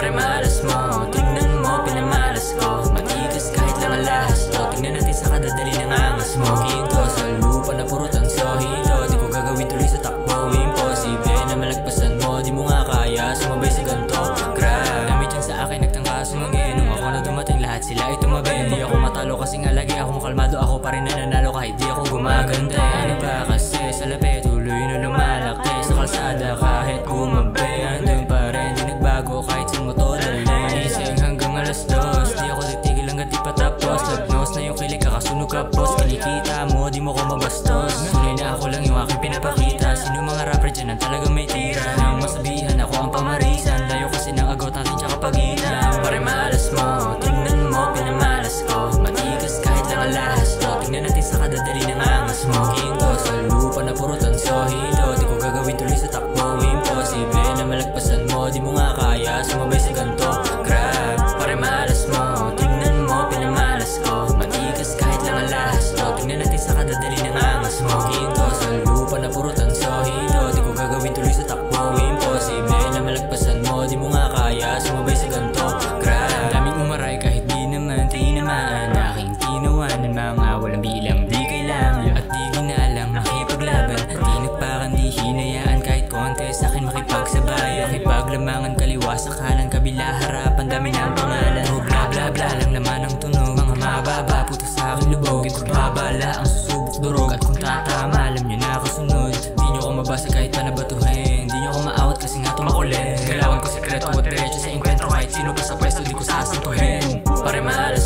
Pare malas mo, tignan mo, pinamalas ko. Matigas kahit lang ang lahas to. Tignan natin sa kadadali ng angas mo. Kinto sa lupa na puro tansohito. Di ko gagawin tuloy sa takbo. Imposible na malagpasan mo. Di mo nga kaya sumabay sa ganto. Grab, gamit yan sa akin, nagtangka sumagay. Nung ako na dumating, lahat sila ay tumabi. Di ako matalo kasi nga lagi akong kalmado. Ako pa rin nananalo kahit di ako gumaganda. Ano ba kasi sa labi, tuloy na lumalaki. Sa kalsada kahit gumabi, andun pa rin, di nagbago kahit saan mo to dalhin. Gising hanggang alas 2, di ako titigil hanggang di patapos. Lagnos na yung kilig, kakasunog ka boss. Kinikita mo, di mo ko mabastos. Tunay na ako lang yung aking pinapakita. Sino mga rapper dyan ang talagang may tira? Nang masabihan ako ang pamarisan, layo kasi ng agot natin tsaka pagitan. Pare malas mo, tignan mo, pinamalas ko. Matigas kahit lang ang lahas to. Tignan natin sa kadadali ng angas mo. Kinto sa lupa na puro tansohito. Di ko gagawin tuloy sa takbo. Imposible na malagpasan mo. Di mo nga kaya sumabay sa ganto. Grab, pare malas mo, tignan mo, pinamalas ko. Matigas kahit lang ang lahas to. Tignan natin sa kadadali ng angas mo. Kinto sa lupa na puro tansohito. Di ko gagawin tuloy sa takbo. Imposible na malagpasan mo. Di mo nga kaya sumabay sa ganto. Grab, daming umaray kahit di naman tinamaan. Aking tinawan ng mga walang bilang di kailangan. At di ginalang makipaglaban. At di nagpakan di hinayaan kahit konti sa akin makipagsabayan. Makipaglamangan kaliwa sa kanan kabila harapan dami ng pangalan. Bla bla bla lang laman ng tunog. Mga mababa puto sa akin lubog. Ito'y babala ang susubok durog. At kung tatama alam nyo na ako sunod. Di nyo ko mabasa kahit pa nabatuhin. Di nyo ko maawat kasi nga tumakulit. Galawan ko sekreto at diretso sa enkwentro. Kahit sino pa sa pwesto di ko sasantuhin. Pare malas